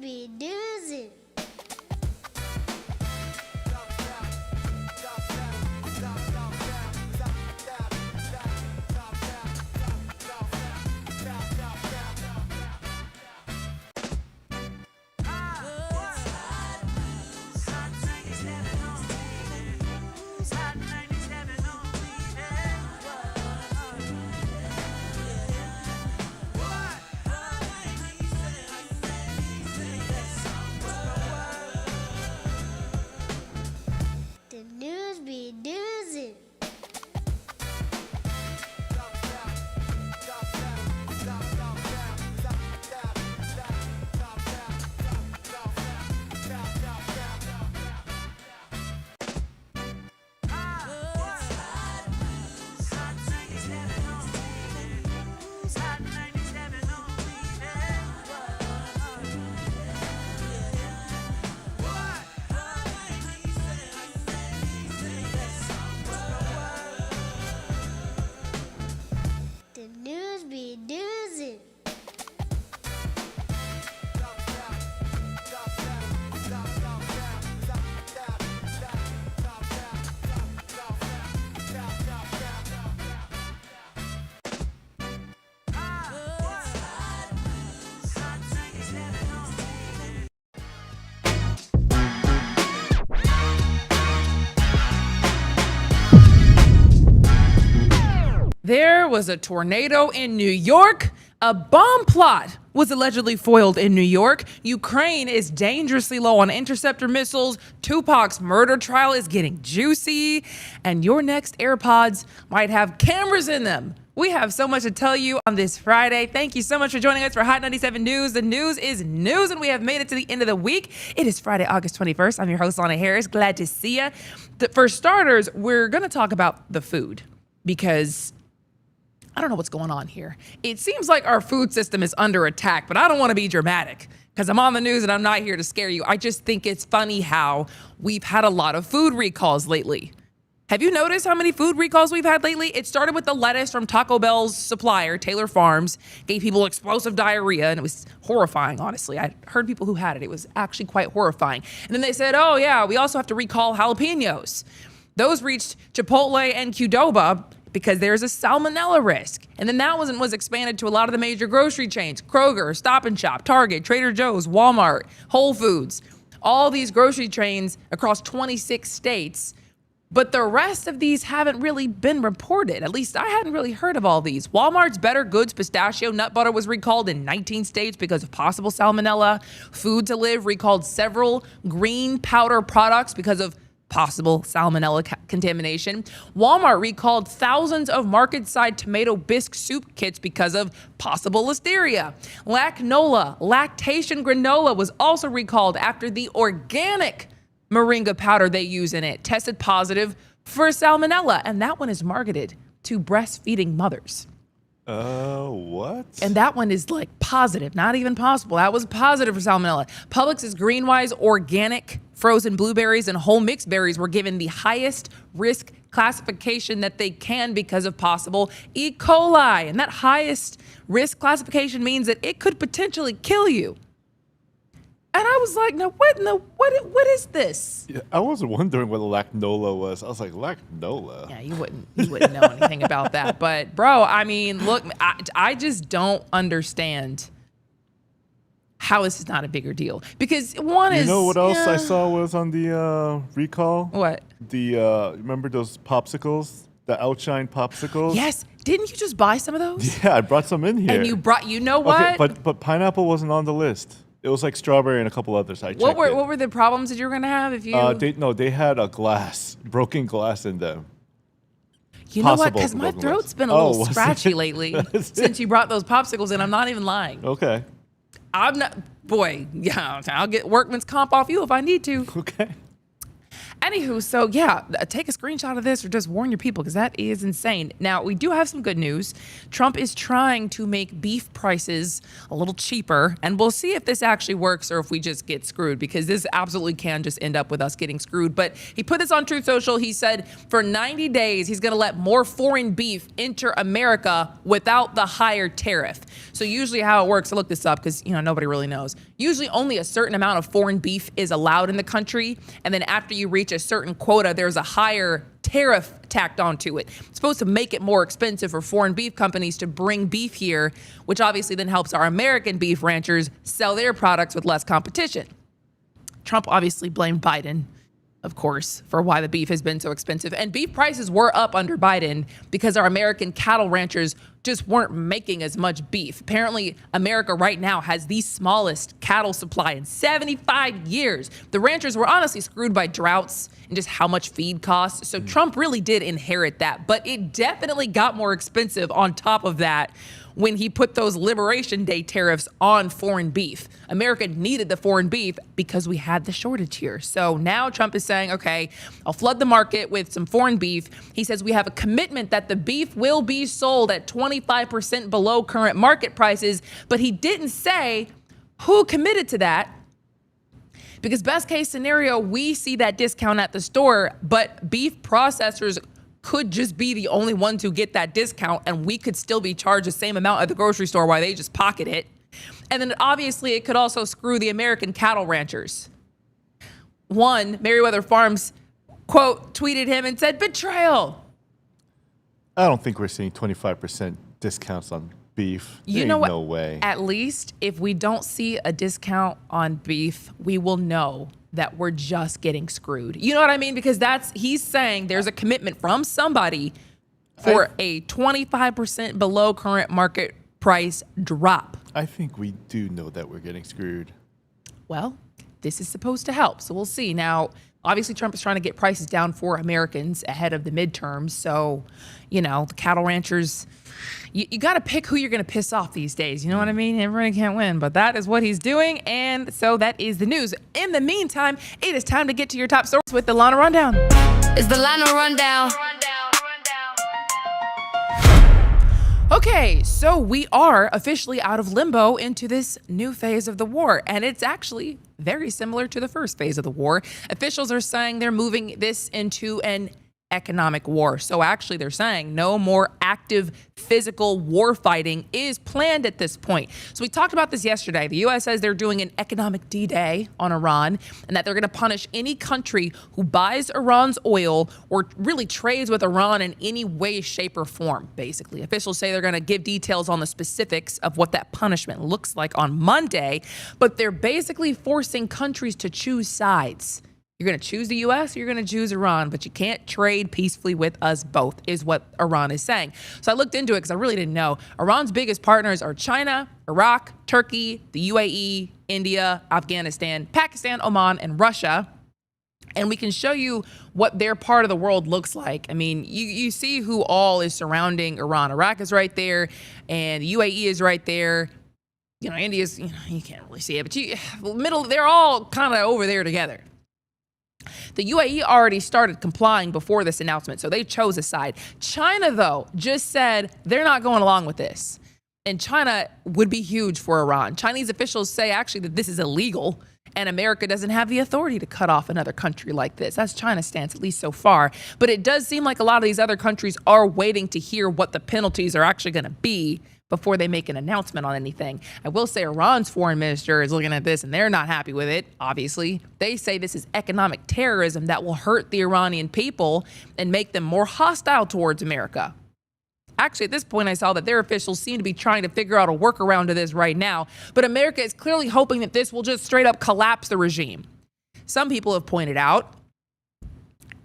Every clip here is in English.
be doozy. The news be doozy. The news be doozy. There was a tornado in New York. A bomb plot was allegedly foiled in New York. Ukraine is dangerously low on interceptor missiles. Tupac's murder trial is getting juicy. And your next AirPods might have cameras in them. We have so much to tell you on this Friday. Thank you so much for joining us for Hot 97 News. The news is news, and we have made it to the end of the week. It is Friday, August 21st. I'm your host, Lana Harris. Glad to see you. For starters, we're going to talk about the food because I don't know what's going on here. It seems like our food system is under attack, but I don't want to be dramatic because I'm on the news and I'm not here to scare you. I just think it's funny how we've had a lot of food recalls lately. Have you noticed how many food recalls we've had lately? It started with the lettuce from Taco Bell's supplier, Taylor Farms, gave people explosive diarrhea, and it was horrifying, honestly. I heard people who had it. It was actually quite horrifying. And then they said, oh yeah, we also have to recall jalapenos. Those reached Chipotle and Qdoba because there's a salmonella risk. And then that was expanded to a lot of the major grocery chains, Kroger, Stop and Shop, Target, Trader Joe's, Walmart, Whole Foods, all these grocery chains across 26 states. But the rest of these haven't really been reported. At least I hadn't really heard of all these. Walmart's Better Goods pistachio nut butter was recalled in 19 states because of possible salmonella. Food to Live recalled several green powder products because of possible salmonella contamination. Walmart recalled thousands of market-side tomato bisque soup kits because of possible listeria. Lacnola, lactation granola, was also recalled after the organic moringa powder they use in it tested positive for salmonella, and that one is marketed to breastfeeding mothers. What? And that one is like positive, not even possible. That was positive for salmonella. Publix's Greenwise organic frozen blueberries and whole mixed berries were given the highest risk classification that they can because of possible E. coli. And that highest risk classification means that it could potentially kill you. And I was like, now what is this? Yeah, I was wondering what lacnola was. I was like, lacnola? Yeah, you wouldn't know anything about that. But bro, I mean, look, I just don't understand how this is not a bigger deal. Because one is, you know what else I saw was on the recall? What? Remember those popsicles? The Outshine popsicles? Yes. Didn't you just buy some of those? Yeah, I brought some in here. And you know what? Okay, but pineapple wasn't on the list. It was like strawberry and a couple others. What were the problems that you were gonna have if you? They had a broken glass in them. You know what? Because my throat's been a little scratchy lately since you brought those popsicles in. I'm not even lying. Okay. I'm not. Boy, yeah, I'll get workman's comp off you if I need to. Okay. Anywho, so yeah, take a screenshot of this or just warn your people because that is insane. Now, we do have some good news. Trump is trying to make beef prices a little cheaper, and we'll see if this actually works or if we just get screwed, because this absolutely can just end up with us getting screwed. But he put this on Truth Social. He said for 90 days, he's going to let more foreign beef enter America without the higher tariff. So usually how it works, I looked this up because, nobody really knows. Usually only a certain amount of foreign beef is allowed in the country. And then after you reach a certain quota, there's a higher tariff tacked onto it. It's supposed to make it more expensive for foreign beef companies to bring beef here, which obviously then helps our American beef ranchers sell their products with less competition. Trump obviously blamed Biden, of course, for why the beef has been so expensive. And beef prices were up under Biden because our American cattle ranchers just weren't making as much beef. Apparently, America right now has the smallest cattle supply in 75 years. The ranchers were honestly screwed by droughts and just how much feed costs. So Trump really did inherit that, but it definitely got more expensive on top of that when he put those Liberation Day tariffs on foreign beef. America needed the foreign beef because we had the shortage here. So now Trump is saying, okay, I'll flood the market with some foreign beef. He says we have a commitment that the beef will be sold at 25% below current market prices, but he didn't say who committed to that. Because best case scenario, we see that discount at the store, but beef processors could just be the only ones who get that discount, and we could still be charged the same amount at the grocery store while they just pocket it. And then obviously it could also screw the American cattle ranchers. One, Merriweather Farms, quote, tweeted him and said, "Betrayal." I don't think we're seeing 25% discounts on beef. You know what? No way. At least if we don't see a discount on beef, we will know that we're just getting screwed. You know what I mean? Because he's saying there's a commitment from somebody for a 25% below current market price drop. I think we do know that we're getting screwed. Well, this is supposed to help. So we'll see. Now, obviously, Trump is trying to get prices down for Americans ahead of the midterms. So, the cattle ranchers, you got to pick who you're going to piss off these days. You know what I mean? Everybody can't win, but that is what he's doing. And so that is the news. In the meantime, it is time to get to your top stories with the Lana Rundown. It's the Lana Rundown. Okay, so we are officially out of limbo into this new phase of the war, and it's actually very similar to the first phase of the war. Officials are saying they're moving this into an economic war. So actually they're saying no more active physical war fighting is planned at this point. So we talked about this yesterday. The U.S. says they're doing an economic D-Day on Iran and that they're going to punish any country who buys Iran's oil or really trades with Iran in any way, shape, or form, basically. Officials say they're going to give details on the specifics of what that punishment looks like on Monday, but they're basically forcing countries to choose sides. You're going to choose the U.S. or you're going to choose Iran, but you can't trade peacefully with us both, is what Iran is saying. So I looked into it because I really didn't know. Iran's biggest partners are China, Iraq, Turkey, the UAE, India, Afghanistan, Pakistan, Oman, and Russia. And we can show you what their part of the world looks like. I mean, you see who all is surrounding Iran. Iraq is right there, and the UAE is right there. India's, you can't really see it, but they're all kind of over there together. The UAE already started complying before this announcement, so they chose a side. China, though, just said they're not going along with this. And China would be huge for Iran. Chinese officials say actually that this is illegal and America doesn't have the authority to cut off another country like this. That's China's stance, at least so far. But it does seem like a lot of these other countries are waiting to hear what the penalties are actually going to be before they make an announcement on anything. I will say Iran's foreign minister is looking at this and they're not happy with it, obviously. They say this is economic terrorism that will hurt the Iranian people and make them more hostile towards America. Actually, at this point, I saw that their officials seem to be trying to figure out a workaround to this right now. But America is clearly hoping that this will just straight up collapse the regime. Some people have pointed out,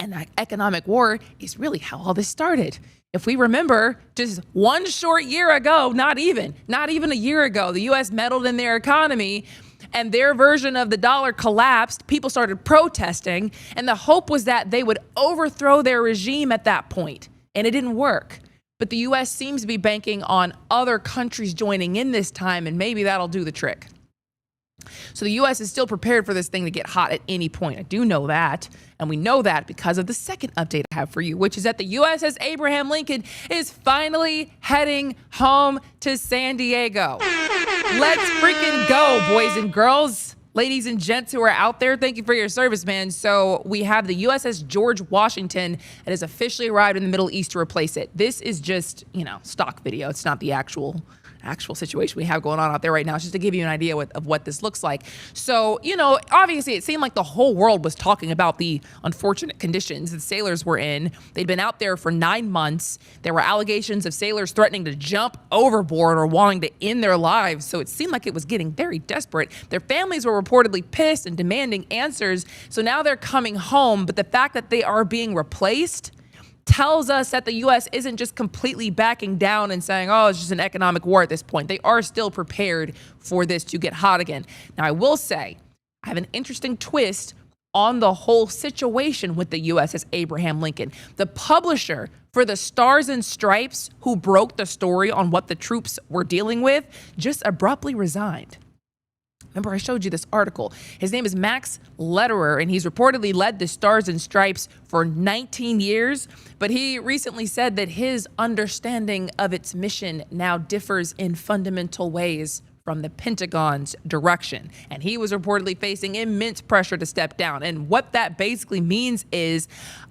and that economic war is really how all this started. If we remember, just one short year ago, not even a year ago, the U.S. meddled in their economy and their version of the dollar collapsed. People started protesting, and the hope was that they would overthrow their regime at that point, and it didn't work. But the U.S. seems to be banking on other countries joining in this time, and maybe that'll do the trick. So the U.S. is still prepared for this thing to get hot at any point. I do know that. And we know that because of the second update I have for you, which is that the USS Abraham Lincoln is finally heading home to San Diego. Let's freaking go, boys and girls. Ladies and gents who are out there, thank you for your service, man. So we have the USS George Washington that has officially arrived in the Middle East to replace it. This is just, stock video. It's not the actual situation we have going on out there right now. It's just to give you an idea of what this looks like. So, obviously it seemed like the whole world was talking about the unfortunate conditions the sailors were in. They'd been out there for 9 months. There were allegations of sailors threatening to jump overboard or wanting to end their lives. So it seemed like it was getting very desperate. Their families were reportedly pissed and demanding answers. So now they're coming home, but the fact that they are being replaced tells us that the U.S. isn't just completely backing down and saying, oh, it's just an economic war at this point. They are still prepared for this to get hot again. Now, I will say, I have an interesting twist on the whole situation with the USS Abraham Lincoln. The publisher for the Stars and Stripes, who broke the story on what the troops were dealing with, just abruptly resigned. Remember, I showed you this article. His name is Max Lederer, and he's reportedly led the Stars and Stripes for 19 years. But he recently said that his understanding of its mission now differs in fundamental ways from the Pentagon's direction. And he was reportedly facing immense pressure to step down. And what that basically means is,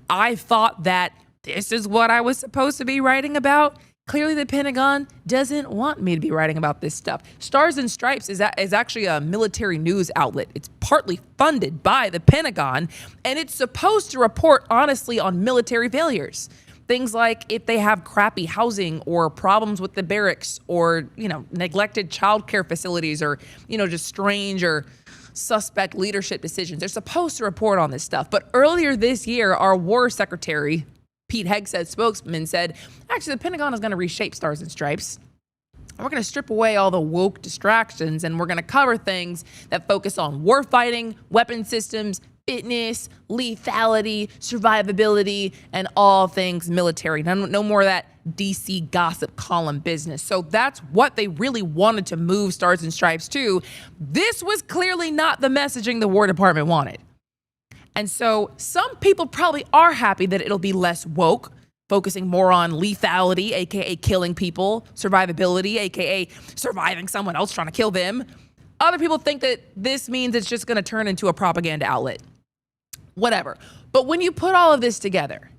I thought that this is what I was supposed to be writing about. Clearly, the Pentagon doesn't want me to be writing about this stuff. Stars and Stripes is actually a military news outlet. It's partly funded by the Pentagon, and it's supposed to report honestly on military failures. Things like if they have crappy housing or problems with the barracks or, neglected childcare facilities or, just strange or suspect leadership decisions. They're supposed to report on this stuff. But earlier this year, our War Secretary, Pete Hegseth's spokesman, said, actually, the Pentagon is going to reshape Stars and Stripes. We're going to strip away all the woke distractions, and we're going to cover things that focus on warfighting, weapon systems, fitness, lethality, survivability, and all things military. No more of that DC gossip column business. So that's what they really wanted to move Stars and Stripes to. This was clearly not the messaging the War Department wanted. And so some people probably are happy that it'll be less woke, focusing more on lethality, aka killing people, survivability, aka surviving someone else trying to kill them. Other people think that this means it's just going to turn into a propaganda outlet. Whatever. But when you put all of this together,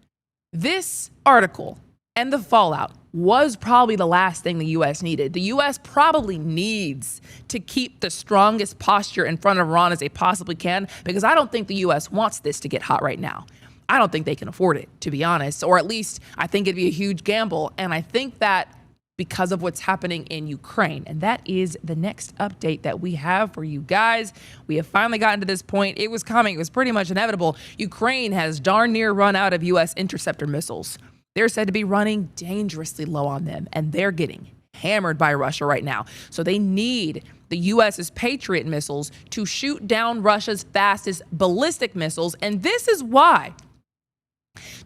this article and the fallout was probably the last thing the U.S. needed. The U.S. probably needs to keep the strongest posture in front of Iran as they possibly can, because I don't think the U.S. wants this to get hot right now. I don't think they can afford it, to be honest, or at least I think it'd be a huge gamble. And I think that because of what's happening in Ukraine. And that is the next update that we have for you guys. We have finally gotten to this point. It was coming. It was pretty much inevitable. Ukraine has darn near run out of U.S. interceptor missiles. They're said to be running dangerously low on them, and they're getting hammered by Russia right now. So they need the U.S.'s Patriot missiles to shoot down Russia's fastest ballistic missiles. And this is why,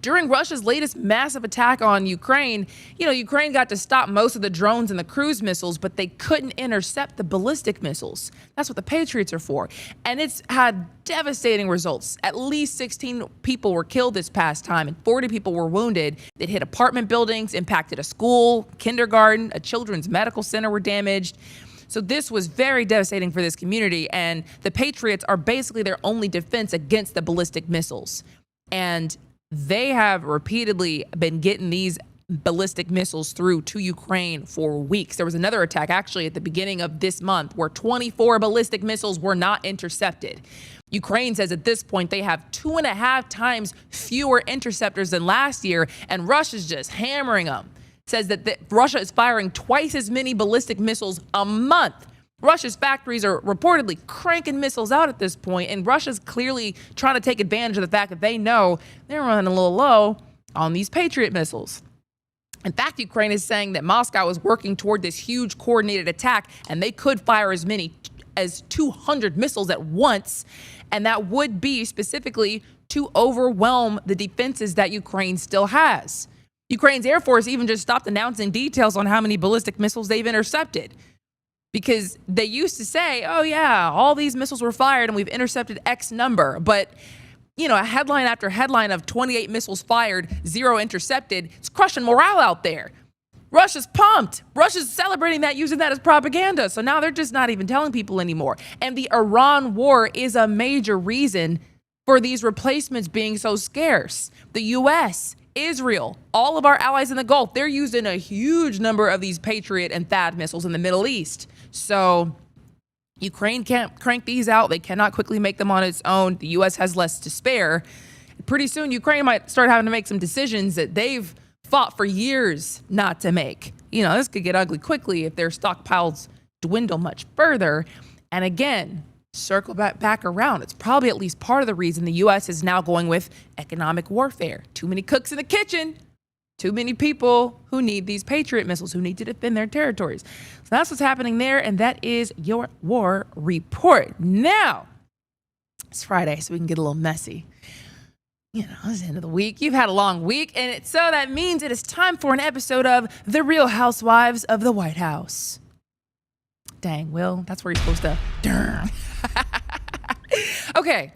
during Russia's latest massive attack on Ukraine, Ukraine got to stop most of the drones and the cruise missiles, but they couldn't intercept the ballistic missiles. That's what the Patriots are for. And it's had devastating results. At least 16 people were killed this past time and 40 people were wounded. It hit apartment buildings, impacted a school, kindergarten, a children's medical center were damaged. So this was very devastating for this community. And the Patriots are basically their only defense against the ballistic missiles. And they have repeatedly been getting these ballistic missiles through to Ukraine for weeks. There was another attack actually at the beginning of this month where 24 ballistic missiles were not intercepted. Ukraine says at this point they have 2.5 times fewer interceptors than last year, and Russia's just hammering them. Says that Russia is firing twice as many ballistic missiles a month. Russia's factories are reportedly cranking missiles out at this point, and Russia's clearly trying to take advantage of the fact that they know they're running a little low on these Patriot missiles. In fact, Ukraine is saying that Moscow is working toward this huge coordinated attack, and they could fire as many as 200 missiles at once, and that would be specifically to overwhelm the defenses that Ukraine still has. Ukraine's Air Force even just stopped announcing details on how many ballistic missiles they've intercepted, because they used to say, oh yeah, all these missiles were fired and we've intercepted X number. But, you know, a headline after headline of 28 missiles fired, 0 intercepted, it's crushing morale out there. Russia's pumped. Russia's celebrating that, using that as propaganda. So now they're just not even telling people anymore. And the Iran war is a major reason for these replacements being so scarce. The U.S., Israel, all of our allies in the Gulf, they're using a huge number of these Patriot and THAAD missiles in the Middle East. So Ukraine can't crank these out. They cannot quickly make them on its own. The U.S. has less to spare. Pretty soon, Ukraine might start having to make some decisions that they've fought for years not to make. You know, this could get ugly quickly if their stockpiles dwindle much further. And again, circle back around. It's probably at least part of the reason the U.S. is now going with economic warfare. Too many cooks in the kitchen. Too many people who need these Patriot missiles, who need to defend their territories. So that's what's happening there, and that is your war report. Now, it's Friday, so we can get a little messy. You know, it's the end of the week. You've had a long week, and so that means it is time for an episode of The Real Housewives of the White House. Dang, Will, that's where you're supposed to. Darn. Okay.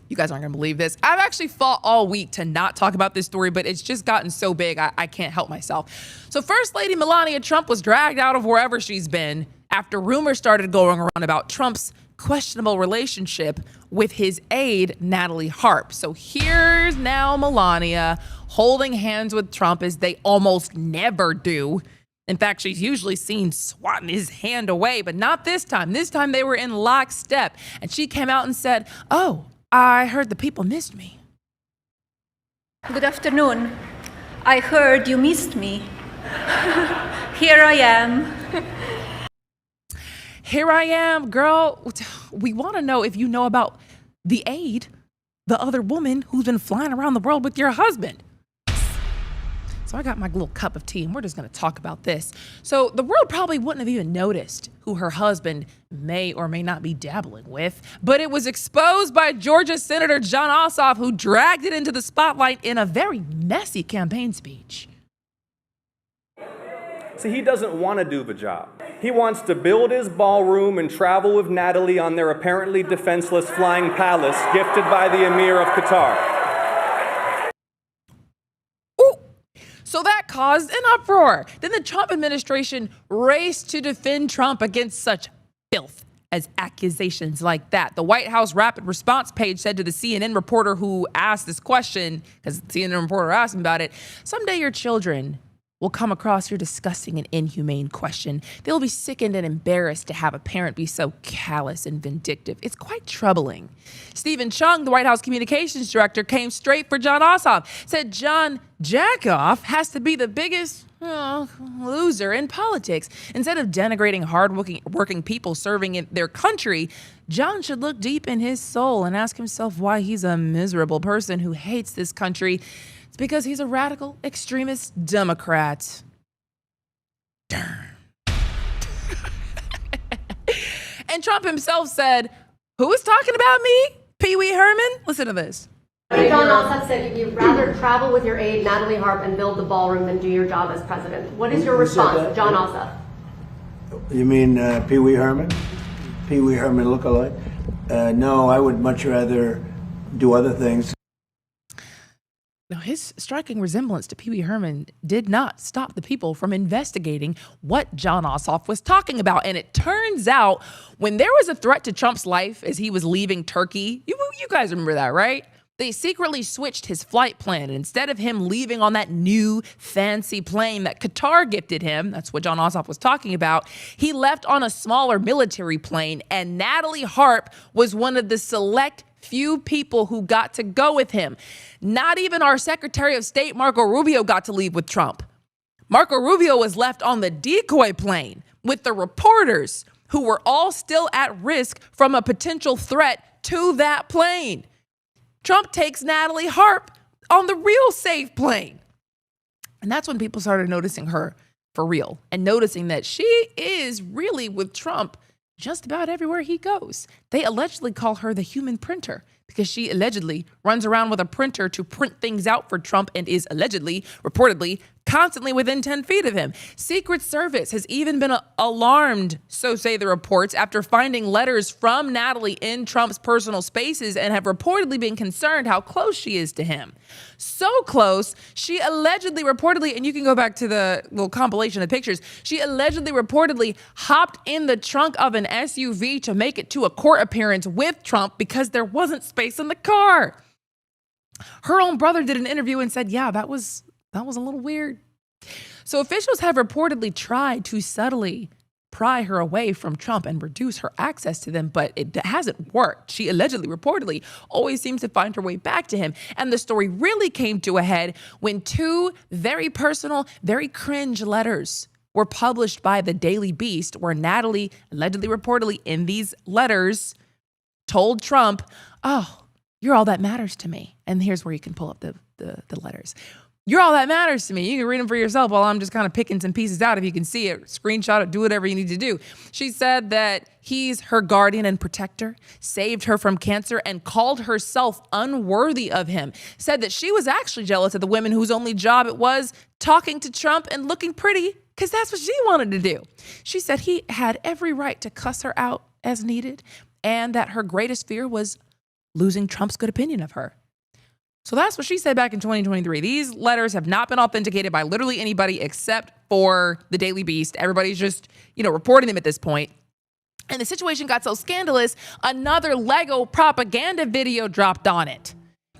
You guys aren't going to believe this. I've actually fought all week to not talk about this story, but it's just gotten so big, I can't help myself. So First Lady Melania Trump was dragged out of wherever she's been after rumors started going around about Trump's questionable relationship with his aide, Natalie Harp. So here's now Melania holding hands with Trump, as they almost never do. In fact, she's usually seen swatting his hand away, but not this time. This time they were in lockstep, and she came out and said, "Oh, I heard the people missed me." Good afternoon. I heard you missed me. Here I am. Here I am, girl. We want to know if you know about the aide, the other woman who's been flying around the world with your husband. So I got my little cup of tea, and we're just going to talk about this. So the world probably wouldn't have even noticed who her husband may or may not be dabbling with, but it was exposed by Georgia Senator Jon Ossoff, who dragged it into the spotlight in a very messy campaign speech. See, he doesn't want to do the job. He wants to build his ballroom and travel with Natalie on their apparently defenseless flying palace gifted by the Emir of Qatar. So that caused an uproar. Then the Trump administration raced to defend Trump against such filth as accusations like that. The White House rapid response page said to the CNN reporter who asked this question, because the CNN reporter asked him about it, "Someday your children will come across your disgusting and inhumane question. They'll be sickened and embarrassed to have a parent be so callous and vindictive. It's quite troubling." Stephen Chung, the White House communications director, came straight for Jon Ossoff, said John Jackoff has to be the biggest loser in politics. Instead of denigrating hardworking people serving in their country, John should look deep in his soul and ask himself why he's a miserable person who hates this country. It's because he's a radical extremist Democrat. Darn. And Trump himself said, "Who is talking about me? Pee Wee Herman?" Listen to this. Jon Ossoff said you'd rather travel with your aide, Natalie Harp, and build the ballroom than do your job as president. What is your response, Jon Ossoff? You mean Pee Wee Herman? Pee Wee Herman lookalike? No, I would much rather do other things. Now, his striking resemblance to Pee Wee Herman did not stop the people from investigating what Jon Ossoff was talking about. And it turns out when there was a threat to Trump's life as he was leaving Turkey, you guys remember that, right? They secretly switched his flight plan. And instead of him leaving on that new fancy plane that Qatar gifted him, that's what Jon Ossoff was talking about, he left on a smaller military plane. And Natalie Harp was one of the select few people who got to go with him. Not even our Secretary of State, Marco Rubio, got to leave with Trump. Marco Rubio was left on the decoy plane with the reporters who were all still at risk from a potential threat to that plane. Trump takes Natalie Harp on the real safe plane. And that's when people started noticing her for real and noticing that she is really with Trump just about everywhere he goes. They allegedly call her the human printer because she allegedly runs around with a printer to print things out for Trump and is allegedly, reportedly, constantly within 10 feet of him. Secret Service has even been alarmed, so say the reports, after finding letters from Natalie in Trump's personal spaces and have reportedly been concerned how close she is to him. So close, she allegedly reportedly, and you can go back to the little compilation of pictures, she allegedly reportedly hopped in the trunk of an SUV to make it to a court appearance with Trump because there wasn't space in the car. Her own brother did an interview and said, yeah, that was a little weird. So officials have reportedly tried to subtly pry her away from Trump and reduce her access to them, but it hasn't worked. She allegedly, reportedly, always seems to find her way back to him. And the story really came to a head when two very personal, very cringe letters were published by the Daily Beast, where Natalie allegedly, reportedly, in these letters told Trump, oh, you're all that matters to me. And here's where you can pull up the letters. You're all that matters to me. You can read them for yourself while I'm just kind of picking some pieces out. If you can see it, screenshot it, do whatever you need to do. She said that he's her guardian and protector, saved her from cancer, and called herself unworthy of him. Said that she was actually jealous of the women whose only job it was talking to Trump and looking pretty because that's what she wanted to do. She said he had every right to cuss her out as needed and that her greatest fear was losing Trump's good opinion of her. So that's what she said back in 2023. These letters have not been authenticated by literally anybody except for the Daily Beast. Everybody's just, reporting them at this point. And the situation got so scandalous, another Lego propaganda video dropped on it.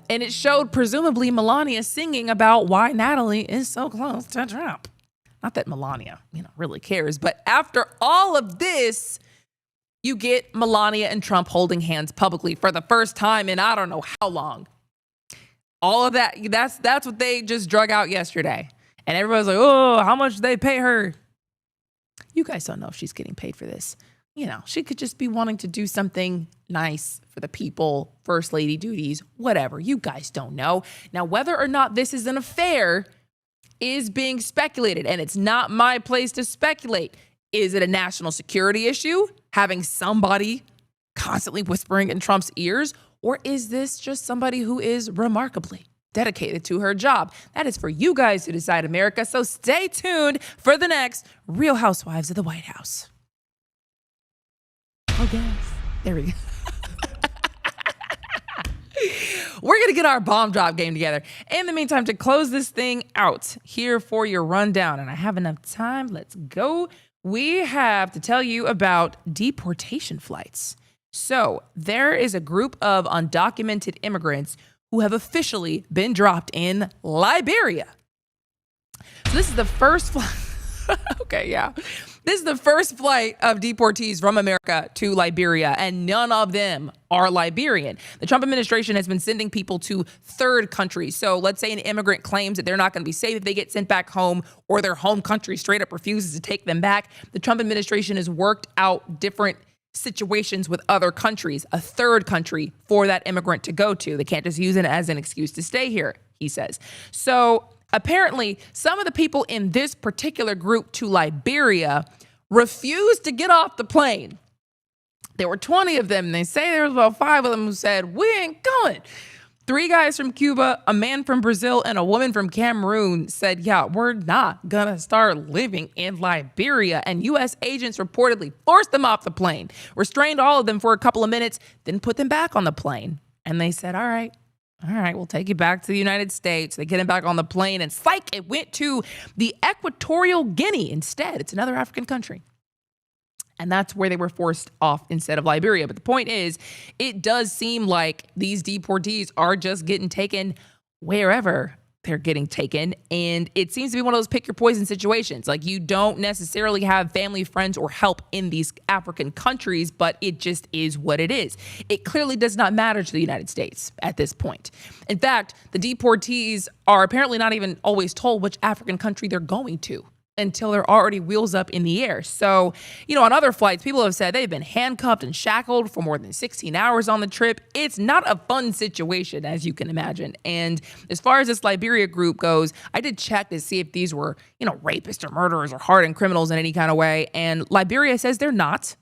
And it showed presumably Melania singing about why Natalie is so close to Trump. Not that Melania, really cares, but after all of this, you get Melania and Trump holding hands publicly for the first time in I don't know how long. All of that's what they just drug out yesterday. And everybody's like, oh, how much did they pay her? You guys don't know if she's getting paid for this. She could just be wanting to do something nice for the people, first lady duties, whatever. You guys don't know. Now, whether or not this is an affair is being speculated, and it's not my place to speculate. Is it a national security issue, having somebody constantly whispering in Trump's ears? Or is this just somebody who is remarkably dedicated to her job? That is for you guys to decide, America. So stay tuned for the next Real Housewives of the White House. Oh, guys. There we go. We're going to get our bomb drop game together. In the meantime, to close this thing out, here for your rundown, and I have enough time, let's go. We have to tell you about deportation flights. So there is a group of undocumented immigrants who have officially been dropped in Liberia. So this is the first flight. Okay, yeah. This is the first flight of deportees from America to Liberia, and none of them are Liberian. The Trump administration has been sending people to third countries. So let's say an immigrant claims that they're not going to be safe if they get sent back home, or their home country straight up refuses to take them back. The Trump administration has worked out different situations with other countries, a third country for that immigrant to go to. They can't just use it as an excuse to stay here, he says. So apparently, some of the people in this particular group to Liberia refused to get off the plane. There were 20 of them. And they say there was about 5 of them who said, we ain't going. 3 guys from Cuba, a man from Brazil, and a woman from Cameroon said, yeah, we're not gonna start living in Liberia. And U.S. agents reportedly forced them off the plane, restrained all of them for a couple of minutes, then put them back on the plane. And they said, all right, we'll take you back to the United States. They get him back on the plane, and psych, it went to the Equatorial Guinea instead. It's another African country. And that's where they were forced off instead of Liberia. But the point is, it does seem like these deportees are just getting taken wherever they're getting taken. And it seems to be one of those pick your poison situations. Like, you don't necessarily have family, friends, or help in these African countries, but it just is what it is. It clearly does not matter to the United States at this point. In fact, the deportees are apparently not even always told which African country they're going to until they're already wheels up in the air. So, on other flights, people have said they've been handcuffed and shackled for more than 16 hours on the trip. It's not a fun situation, as you can imagine. And as far as this Liberia group goes, I did check to see if these were, rapists or murderers or hardened criminals in any kind of way. And Liberia says they're not,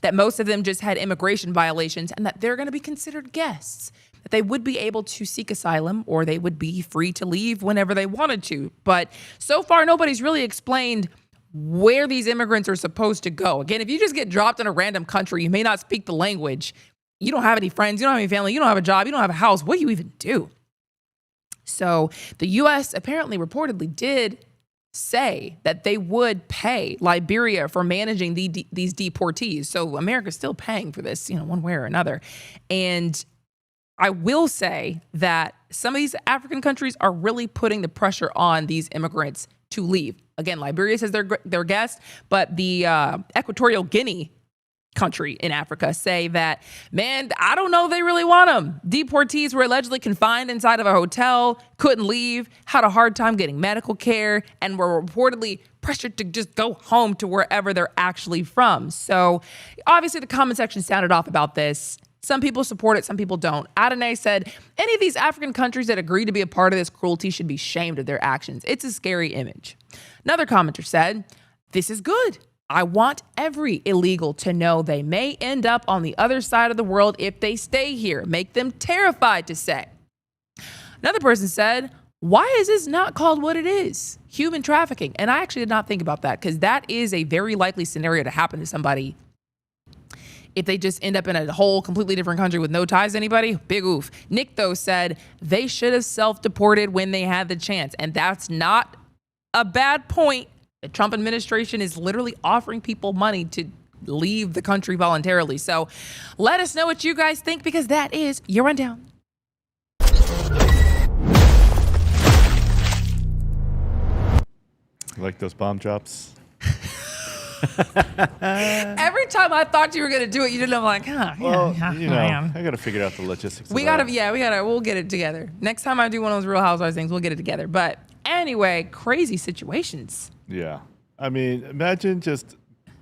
that most of them just had immigration violations and that they're going to be considered guests. that they would be able to seek asylum or they would be free to leave whenever they wanted to. But so far, nobody's really explained where these immigrants are supposed to go. Again, if you just get dropped in a random country, you may not speak the language, you don't have any friends, you don't have any family, you don't have a job, you don't have a house. What do you even do? So the U.S. apparently reportedly did say that they would pay Liberia for managing these deportees. So America's still paying for this, one way or another. And I will say that some of these African countries are really putting the pressure on these immigrants to leave. Again, Liberia says they're guests, but the Equatorial Guinea country in Africa say that, man, I don't know if they really want them. Deportees were allegedly confined inside of a hotel, couldn't leave, had a hard time getting medical care, and were reportedly pressured to just go home to wherever they're actually from. So obviously the comment section sounded off about this. Some people support it, some people don't. Adonai said, any of these African countries that agree to be a part of this cruelty should be shamed of their actions. It's a scary image. Another commenter said, this is good. I want every illegal to know they may end up on the other side of the world if they stay here. Make them terrified to say. Another person said, why is this not called what it is? Human trafficking. And I actually did not think about that because that is a very likely scenario to happen to somebody if they just end up in a whole completely different country with no ties to anybody. Big oof. Nick, though, said they should have self-deported when they had the chance. And that's not a bad point. The Trump administration is literally offering people money to leave the country voluntarily. So let us know what you guys think, because that is your rundown. Like those bomb drops? Every time I thought you were going to do it, you didn't. I'm like, Well, I got to figure out the logistics of that. We'll get it together. Next time I do one of those Real Housewives things, we'll get it together. But anyway, crazy situations. Yeah. I mean, imagine just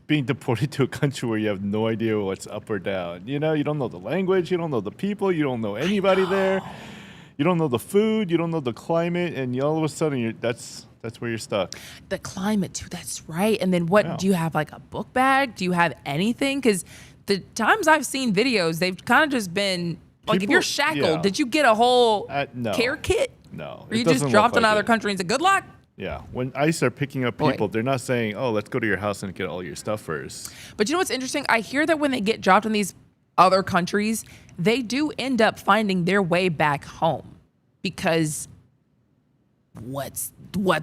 being deported to a country where you have no idea what's up or down. You don't know the language, you don't know the people, you don't know anybody there. You don't know the food, you don't know the climate, and all of a sudden that's where you're stuck. The climate too, that's right. And then what, do you have like a book bag? Do you have anything? Because the times I've seen videos, they've kind of just been like, if you're shackled, did you get a whole care kit? No. Or you just dropped in another country and said, good luck? Yeah. When ICE are picking up people, they're not saying, oh, let's go to your house and get all your stuff first. But you know what's interesting? I hear that when they get dropped in these other countries, they do end up finding their way back home. Because what's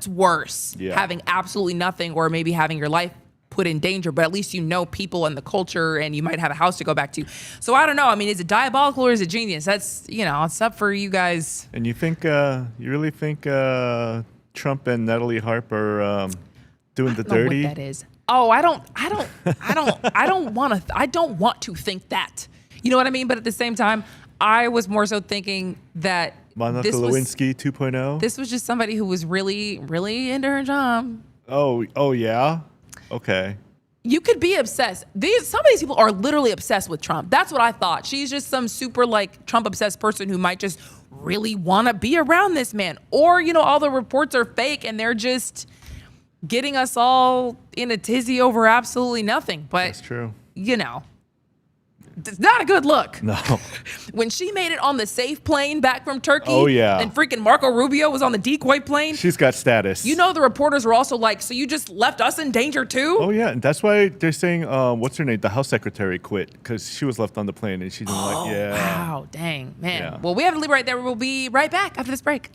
worse? Having absolutely nothing, or maybe having your life put in danger, but at least you know people and the culture, and you might have a house to go back to. So I don't know. I mean, is it diabolical or is it genius? That's, it's up for you guys. And you really think Trump and Natalie Harp are doing the dirty? What that is? Oh, I don't want to think that. You know what I mean? But at the same time, I was more so thinking that Monica Lewinsky 2.0. This was just somebody who was really, really into her job. Oh yeah. Okay. You could be obsessed. Some of these people are literally obsessed with Trump. That's what I thought. She's just some super Trump obsessed person who might just really want to be around this man. Or, all the reports are fake and they're just getting us all in a tizzy over absolutely nothing. But that's true. It's not a good look. No. When she made it on the safe plane back from Turkey, and freaking Marco Rubio was on the decoy plane. She's got status. The reporters were also like, so you just left us in danger too? Oh, yeah. And that's why they're saying, what's her name? The House Secretary quit because she was left on the plane and she didn't Wow, dang, man. Yeah. Well, we have to leave right there. We'll be right back after this break.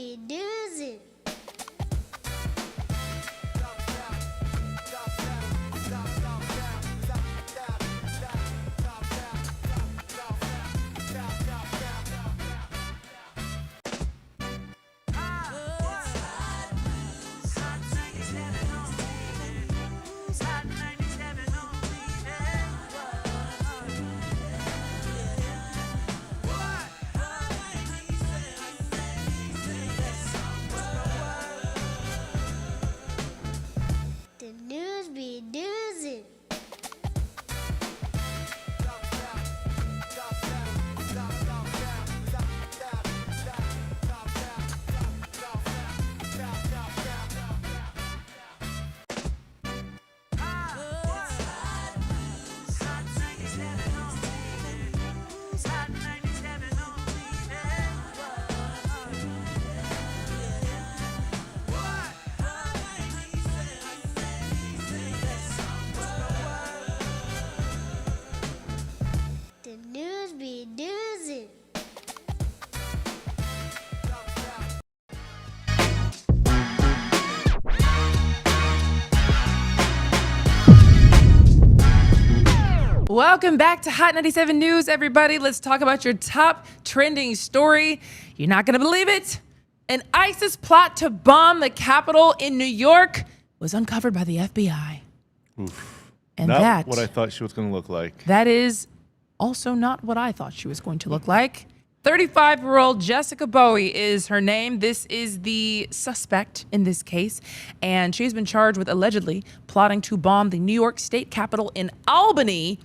be doozy. The news be doozy. The news be doozy. Welcome back to Hot 97 News, everybody. Let's talk about your top trending story. You're not going to believe it. An ISIS plot to bomb the Capitol in New York was uncovered by the FBI. Oof. And Not what I thought she was going to look like. that is also not what I thought she was going to look like. 35-year-old Jessica Bowie is her name. This is the suspect in this case, and she's been charged with allegedly plotting to bomb the New York State Capitol in Albany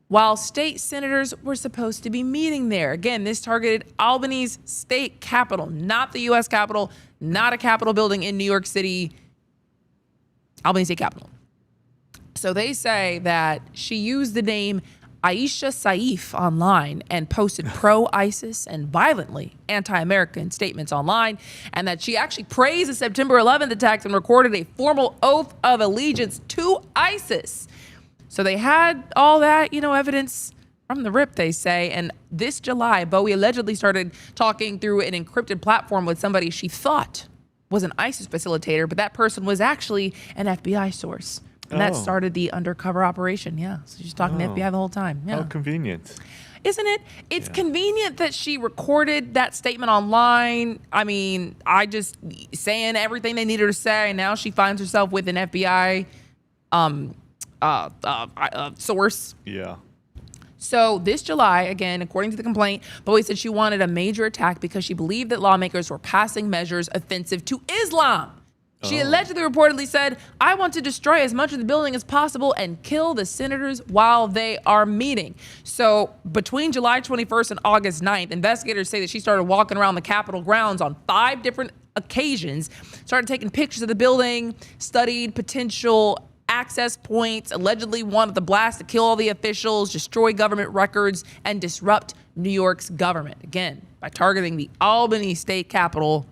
while state senators were supposed to be meeting there. Again, this targeted Albany's state capitol, not the U.S. Capitol, not a Capitol building in New York City, Albany State Capitol. So they say that she used the name Aisha Saif online and posted pro-ISIS and violently anti-American statements online, and that she actually praised the September 11th attacks and recorded a formal oath of allegiance to ISIS. So they had all that, evidence from the rip, they say. And this July, Bowie allegedly started talking through an encrypted platform with somebody she thought was an ISIS facilitator, but that person was actually an FBI source. And that started the undercover operation. Yeah. So she's talking to FBI the whole time. Yeah. How convenient. Isn't it? It's convenient that she recorded that statement online. I mean, I just saying everything they needed her to say. And now she finds herself with an FBI source. Yeah. So this July, again, according to the complaint, Bowie said she wanted a major attack because she believed that lawmakers were passing measures offensive to Islam. She allegedly reportedly said, "I want to destroy as much of the building as possible and kill the senators while they are meeting." So between July 21st and August 9th, investigators say that she started walking around the Capitol grounds on 5 different occasions, started taking pictures of the building, studied potential access points, allegedly wanted the blast to kill all the officials, destroy government records, and disrupt New York's government. Again, by targeting the Albany State Capitol,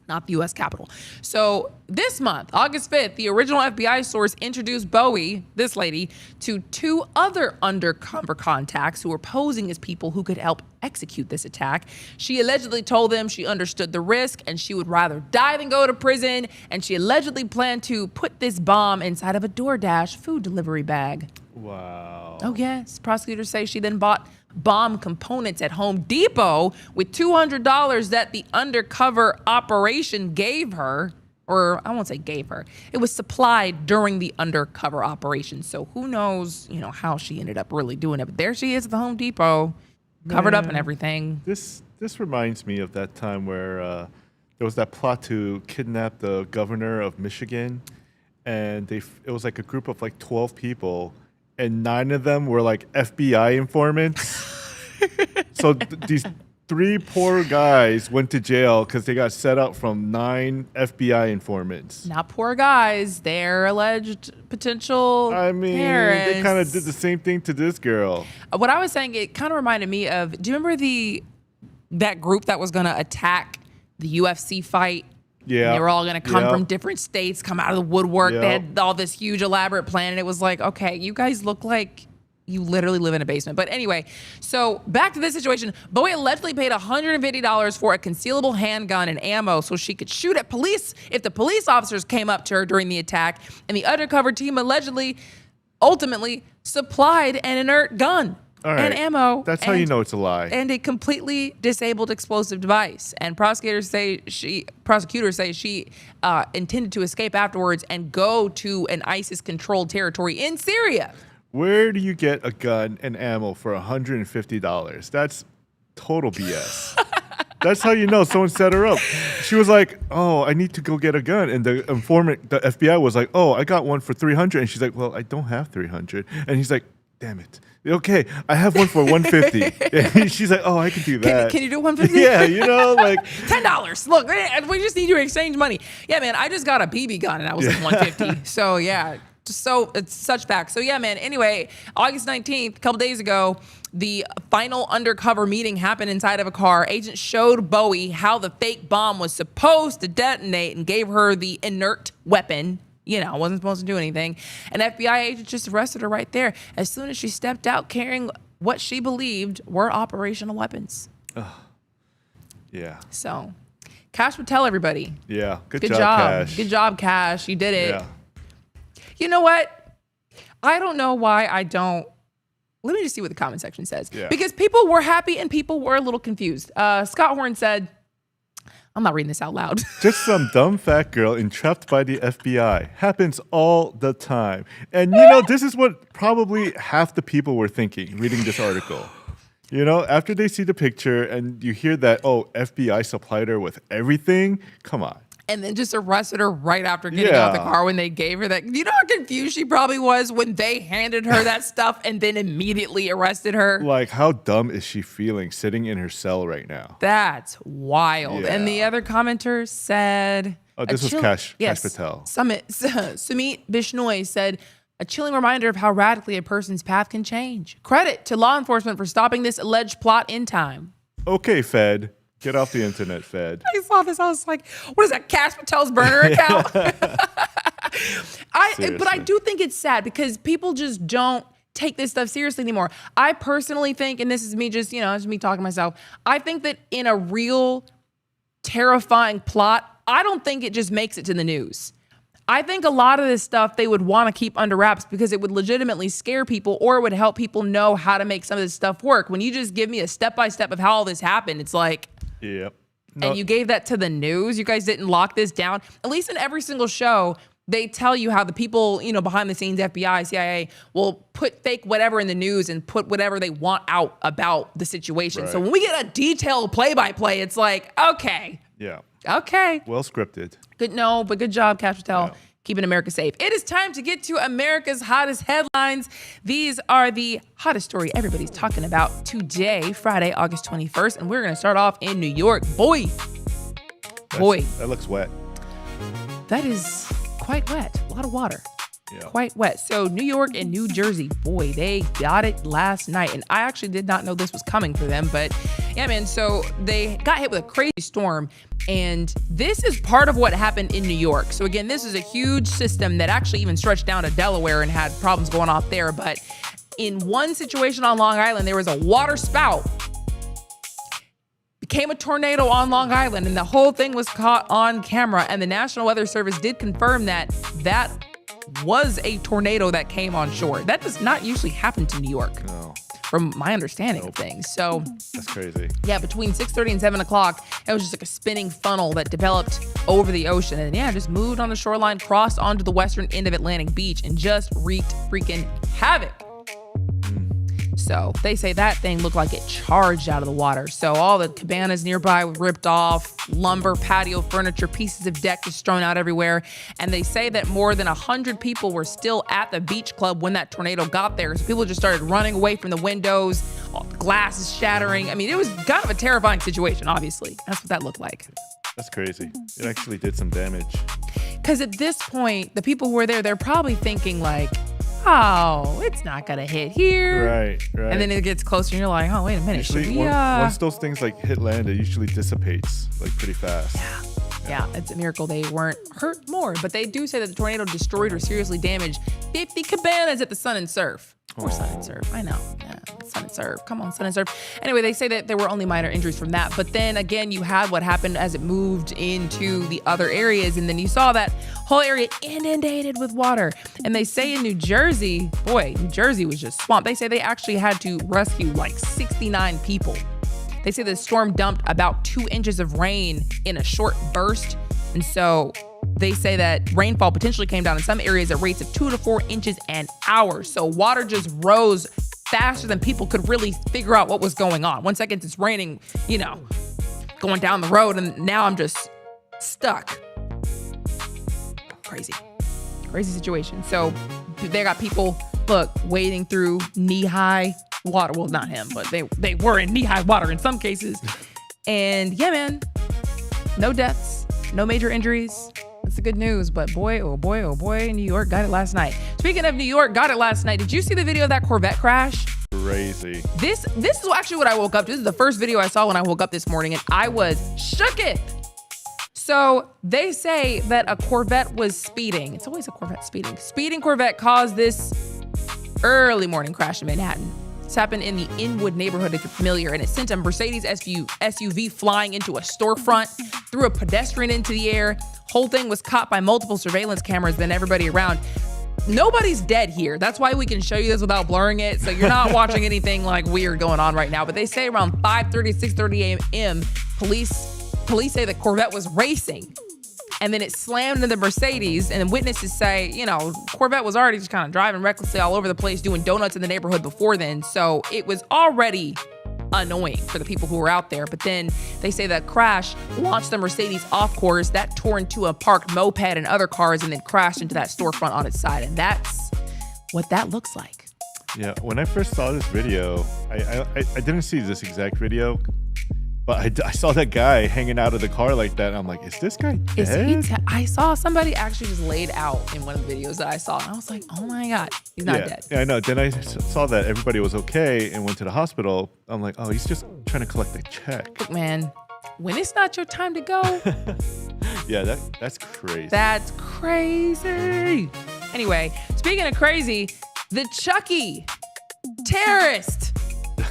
not the U.S. Capitol. So this month, August 5th, the original FBI source introduced Bowie, this lady, to 2 other undercover contacts who were posing as people who could help execute this attack. She allegedly told them she understood the risk and she would rather die than go to prison. And she allegedly planned to put this bomb inside of a DoorDash food delivery bag. Wow. Oh, yes. Prosecutors say she then bought bomb components at Home Depot with $200 that the undercover operation gave her, or I won't say gave her. It was supplied during the undercover operation. So who knows, how she ended up really doing it. But there she is at the Home Depot, covered up and everything. This reminds me of that time where there was that plot to kidnap the governor of Michigan, and it was like a group of like 12 people, and 9 of them were like FBI informants. So these 3 poor guys went to jail because they got set up from 9 FBI informants. Not poor guys, they're alleged potential They kind of did the same thing to this girl. What I was saying, it kind of reminded me of, do you remember that group that was going to attack the UFC fight? Yeah. And they were all going to come from different states, come out of the woodwork. Yep. They had all this huge elaborate plan. And it was like, okay, you guys look like You literally live in a basement. But anyway, so back to this situation. Bowie allegedly paid $150 for a concealable handgun and ammo so she could shoot at police if the police officers came up to her during the attack. And the undercover team ultimately supplied an inert gun and ammo. That's how you know it's a lie. And a completely disabled explosive device. And prosecutors say she intended to escape afterwards and go to an ISIS-controlled territory in Syria. Where do you get a gun and ammo for $150? That's total BS. That's how you know someone set her up. She was like, "Oh, I need to go get a gun," and the informant, the FBI, was like, "Oh, I got one for $300," and she's like, "Well, I don't have $300," and he's like, "Damn it." Okay, I have one for $150. And she's like, "Oh, I can do that." Can you do $150? Yeah, like $10. Look, we just need you to exchange money. Yeah, man, I just got a BB gun and I was like $150. So yeah. So it's such facts. So yeah, man. Anyway, August 19th, a couple days ago, the final undercover meeting happened inside of a car. Agents showed Bowie how the fake bomb was supposed to detonate and gave her the inert weapon. Wasn't supposed to do anything. An FBI agent just arrested her right there as soon as she stepped out carrying what she believed were operational weapons. Yeah. So, Cash would tell everybody. Yeah. Good job, Cash. Good job, Cash. You did it. Yeah. You know what? I don't know why I don't. Let me just see what the comment section says. Yeah. Because people were happy and people were a little confused. Scott Horn said, I'm not reading this out loud. Just some dumb fat girl entrapped by the FBI. Happens all the time. And this is what probably half the people were thinking reading this article. After they see the picture and you hear that, FBI supplied her with everything, come on. And then just arrested her right after getting out the car when they gave her that. You know how confused she probably was when they handed her that stuff and then immediately arrested her? Like, how dumb is she feeling sitting in her cell right now? That's wild. Yeah. And the other commenter said... Oh, this was Cash Patel. Sumit Bishnoi said, a chilling reminder of how radically a person's path can change. Credit to law enforcement for stopping this alleged plot in time. Okay, Fed. Get off the internet, Fed. I saw this. I was like, what is that, Cash Patel's burner account? But I do think it's sad because people just don't take this stuff seriously anymore. I personally think, and this is me just, it's me talking to myself, I think that in a real terrifying plot, I don't think it just makes it to the news. I think a lot of this stuff they would want to keep under wraps because it would legitimately scare people or it would help people know how to make some of this stuff work. When you just give me a step-by-step of how all this happened, it's like... Yep. And you gave that to the news. You guys didn't lock this down. At least in every single show, they tell you how the people, behind the scenes, FBI, CIA, will put fake whatever in the news and put whatever they want out about the situation. Right. So when we get a detailed play-by-play, it's like, okay. Yeah. Okay. Well scripted. But good job, Cash Patel. Yeah. Keeping America safe. It is time to get to America's hottest headlines. These are the hottest story everybody's talking about today, Friday, August 21st. And we're going to start off in New York. Boy. That looks wet. That is quite wet. A lot of water. Yeah. Quite wet. So New York and New Jersey, boy, they got it last night. And I actually did not know this was coming for them. But yeah, man, so they got hit with a crazy storm. And this is part of what happened in New York. So again, this is a huge system that actually even stretched down to Delaware and had problems going off there. But in one situation on Long Island, there was a water spout. Became a tornado on Long Island, and the whole thing was caught on camera. And the National Weather Service did confirm that was a tornado that came on shore. That does not usually happen to New York. No. From my understanding of things. So that's crazy. Yeah, between 6:30 and 7 o'clock, it was just like a spinning funnel that developed over the ocean. And yeah, just moved on the shoreline, crossed onto the western end of Atlantic Beach, and just wreaked freaking havoc. So they say that thing looked like it charged out of the water. So all the cabanas nearby were ripped off, lumber, patio furniture, pieces of deck just thrown out everywhere. And they say that more than 100 people were still at the beach club when that tornado got there. So people just started running away from the windows, glass is shattering. I mean, it was kind of a terrifying situation, obviously. That's what that looked like. That's crazy. It actually did some damage. Because at this point, the people who were there, they're probably thinking like, oh, it's not gonna hit here. Right. And then it gets closer and you're like, oh, wait a minute. Usually, once those things like hit land, it usually dissipates like pretty fast. Yeah. Yeah, it's a miracle they weren't hurt more. But they do say that the tornado destroyed or seriously damaged 50 cabanas at the Sun and Surf. Or Sun and Surf, I know. Yeah, Sun and Surf. Come on, Sun and Surf. Anyway, they say that there were only minor injuries from that. But then again, you had what happened as it moved into the other areas. And then you saw that whole area inundated with water. And they say in New Jersey, boy, New Jersey was just swamped. They say they actually had to rescue like 69 people. They say the storm dumped about 2 inches of rain in a short burst. And so they say that rainfall potentially came down in some areas at rates of 2 to 4 inches an hour. So water just rose faster than people could really figure out what was going on. 1 second it's raining, going down the road, and now I'm just stuck. Crazy situation. So they got people, wading through knee-high water. Well, not him, but they were in knee-high water in some cases. And yeah, man, no deaths, no major injuries. That's the good news. But boy, oh boy, New York got it last night. Speaking of New York, got it last night. Did you see the video of that Corvette crash? Crazy. This is actually what I woke up to. This is the first video I saw when I woke up this morning, and I was shooketh. So they say that a Corvette was speeding. It's always a Corvette speeding. Speeding Corvette caused this early morning crash in Manhattan. This happened in the Inwood neighborhood, if you're familiar, and it sent a Mercedes SUV flying into a storefront, threw a pedestrian into the air. Whole thing was caught by multiple surveillance cameras, then everybody around. Nobody's dead here. That's why we can show you this without blurring it. So you're not watching anything like weird going on right now. But they say around 5:30, 6:30 a.m., police say the Corvette was racing. And then it slammed into the Mercedes, and witnesses say, Corvette was already just kind of driving recklessly all over the place, doing donuts in the neighborhood before then. So it was already annoying for the people who were out there. But then they say that crash launched the Mercedes off course. That tore into a parked moped and other cars, and then crashed into that storefront on its side. And that's what that looks like. Yeah, when I first saw this video, I didn't see this exact video, but I saw that guy hanging out of the car like that, and I'm like, is this guy dead? I saw somebody actually just laid out in one of the videos that I saw, and I was like, oh my God, he's not dead. Yeah, I know. Then I saw that everybody was okay and went to the hospital. I'm like, oh, he's just trying to collect a check. Look, man, when it's not your time to go. Yeah, that's crazy. That's crazy. Anyway, speaking of crazy, the Chucky terrorist.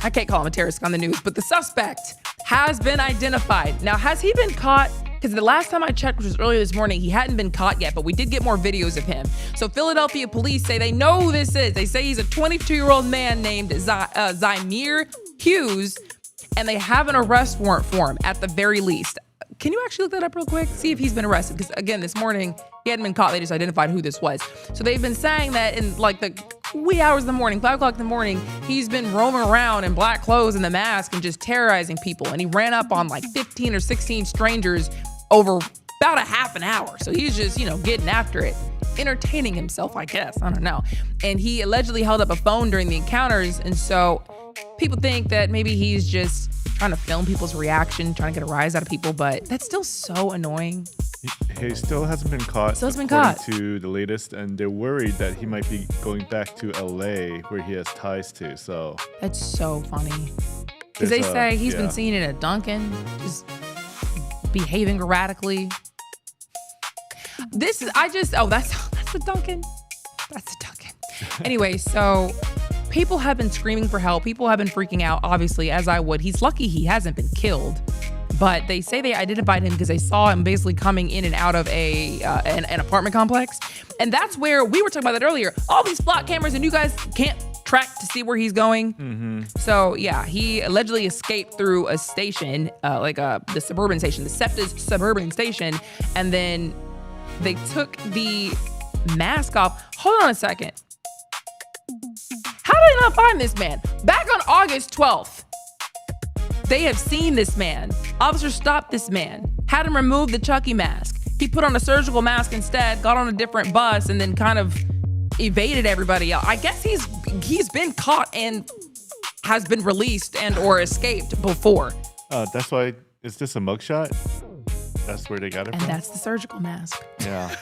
I can't call him a terrorist on the news, but the suspect has been identified. Now, has he been caught? Because the last time I checked, which was earlier this morning, he hadn't been caught yet, but we did get more videos of him. So Philadelphia police say they know who this is. They say he's a 22-year-old man named Zymir Hughes, and they have an arrest warrant for him at the very least. Can you actually look that up real quick? See if he's been arrested. Because again, this morning, he hadn't been caught. They just identified who this was. So they've been saying that in like the wee hours of the morning, 5 o'clock in the morning, he's been roaming around in black clothes and the mask and just terrorizing people. And he ran up on like 15 or 16 strangers over about a half an hour. So he's just, getting after it, entertaining himself, I guess. I don't know. And he allegedly held up a phone during the encounters. And so people think that maybe he's just trying to film people's reaction, trying to get a rise out of people, but that's still so annoying. He still hasn't been caught. Still hasn't been caught. To the latest, and they're worried that he might be going back to LA where he has ties to. So that's so funny. Because they say he's been seen in a Dunkin', just behaving erratically. That's the Dunkin'. That's the Dunkin'. Anyway, so people have been screaming for help. People have been freaking out, obviously, as I would. He's lucky he hasn't been killed. But they say they identified him because they saw him basically coming in and out of an apartment complex. And that's where we were talking about that earlier. All these flock cameras, and you guys can't track to see where he's going. Mm-hmm. So yeah, he allegedly escaped through a station, the suburban station, the SEPTA's suburban station. And then they took the mask off. Hold on a second. How did they not find this man? Back on August 12th, they have seen this man. Officers stopped this man, had him remove the Chucky mask. He put on a surgical mask instead, got on a different bus, and then kind of evaded everybody else. I guess he's been caught and has been released and or escaped before. That's why, is this a mugshot? That's where they got it from? And that's the surgical mask. Yeah.